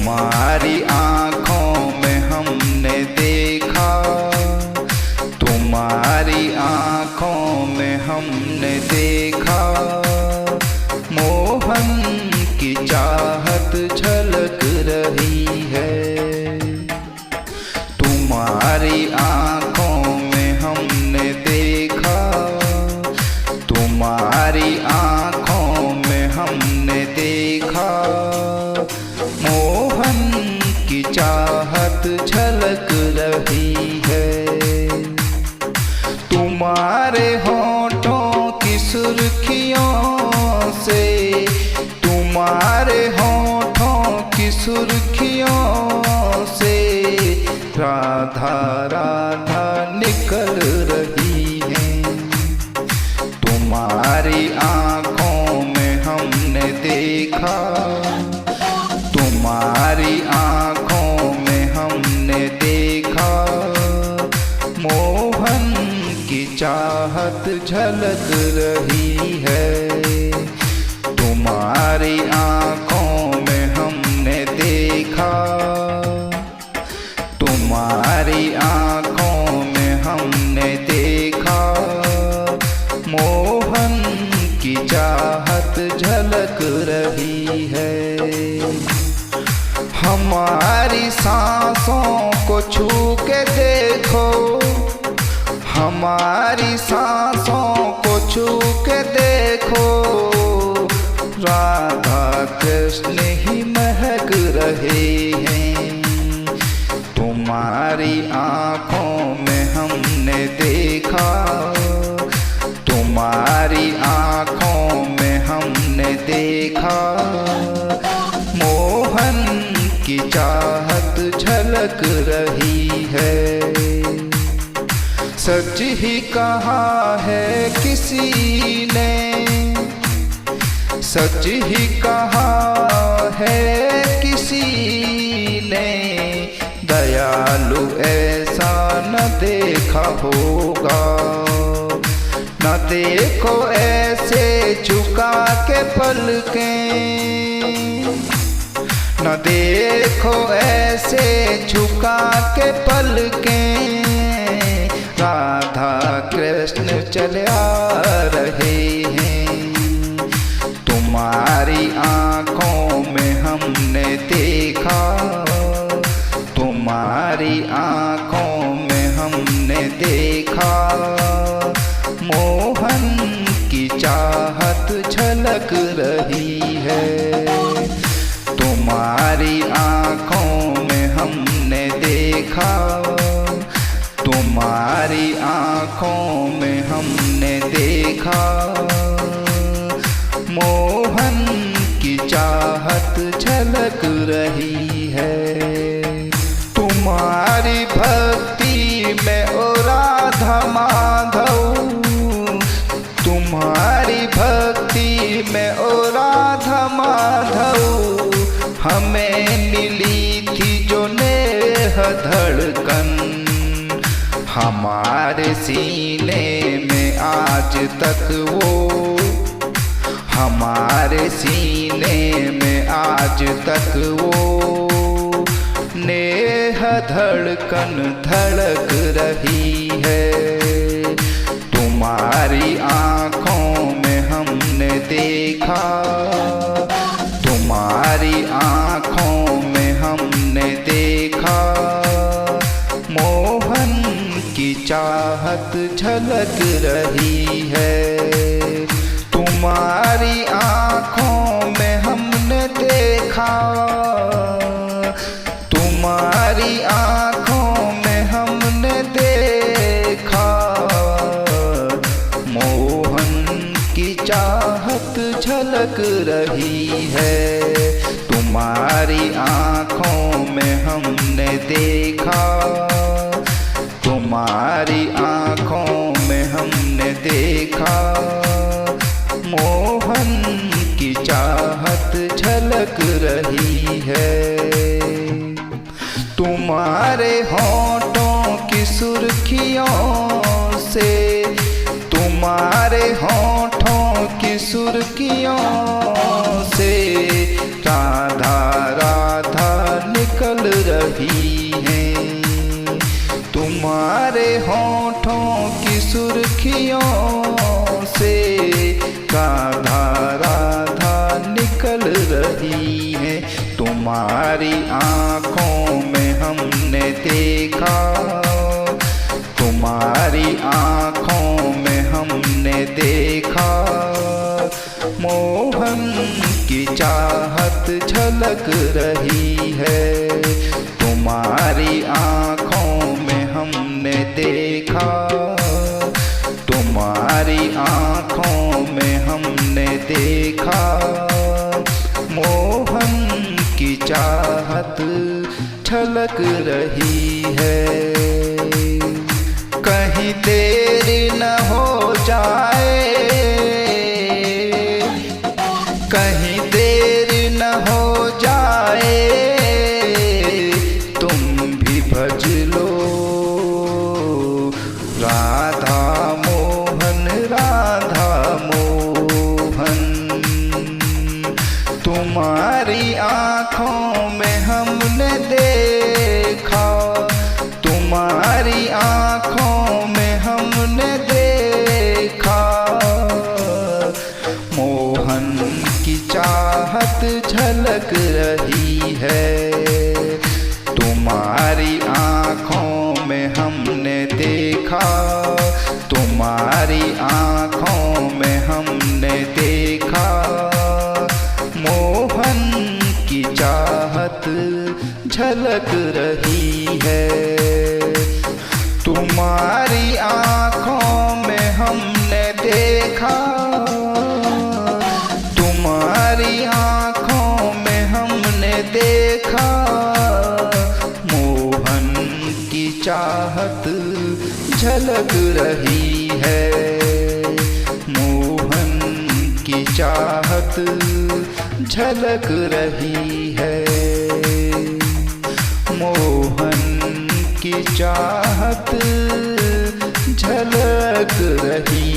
तुम्हारी आँखों में हमने देखा, तुम्हारी आँखों में हमने देखा, मोहन की चाहत झलक रही है। तुम्हारी आँखों में हमने देखा, तुम्हारी आँखों में हमने देखा, मोहन की चाहत झलक रही है। तुम्हारे होठों की सुर्खियों से, तुम्हारे होठों की सुर्खियों से राधा राधा निकल रही है। तुम्हारी आँखों में हमने देखा, तुम्हारी आँखों में हमने देखा, मोहन की चाहत झलक रही है। तुम्हारी आँखों में हमने देखा, तुम्हारी आँखों में हमने देखा, मोहन की चाहत झलक रही है। हमारी सांसों को छू के देखो, हमारी सांसों को छू के देखो, राधा कृष्ण ही महक रहे हैं। तुम्हारी आँखों में हमने देखा, तुम्हारी आँखों में हमने देखा, मोहन की चाहत झलक रही है। सच ही कहा है किसी ने, सच ही कहा है किसी ने, दयालु ऐसा न देखा होगा। न देखो ऐसे झुका के पलकें, न देखो ऐसे झुका के पलकें, राधा कृष्ण चले आ रहे हैं। तुम्हारी आँखों में हमने देखा, तुम्हारी आँखों में हमने देखा, मोहन की चाहत झलक रही है। तुम्हारी आँखों में हमने देखा, तुम्हारी आँखों में हमने देखा, मोहन की चाहत झलक रही है। तुम्हारी भक्ति में ओ राधा माधव, तुम्हारी भक्ति में ओ राधा माधव, हमें मिली थी जो नेह धड़कन, हमारे सीने में आज तक वो, हमारे सीने में आज तक वो नेह धड़कन धड़क रही है। तुम्हारी आँखों में हमने देखा, तुम्हारी आँखों में हमने देखा, मोहन की चाहत झलक रही है। तुम्हारी आँखों में हमने देखा, तुम्हारी आँखों में हमने देखा, मोहन की चाहत झलक रही है। तुम्हारी आँखों में हमने देखा, तुम्हारी आँखों में हमने देखा, मोहन की चाहत झलक रही है। तुम्हारे होठों की सुर्खियों से, तुम्हारे होठों की सुर्खियों से राधा राधा राधा राधा निकल रही है। तुम्हारी आँखों में हमने देखा, तुम्हारी आँखों में हमने देखा, मोहन की चाहत झलक रही है। तुम्हारी आँखों में हमने देखा, तुम्हारी आँखों में हमने देखा, मोहन की चाहत झलक रही है। कहीं देरी न हो जाए, कहीं देरी न हो जाए, तुम भी भज लो राधा मोहन, राधा मोहन। तुम्हारी आँखों में हमने देखा, तुम्हारी आँखों में हमने देखा, मोहन की चाहत झलक रही है। तुम्हारी आँखों में हमने देखा, तुम्हारी आँखों में हमने देखा, मोहन की चाहत झलक रही है। तुम्हारी आँखों में हमने देखा, तुम्हारी आँखों में हमने देखा, मोहन की चाहत झलक रही है। मोहन की चाहत झलक रही है, मोहन की चाहत झलक रही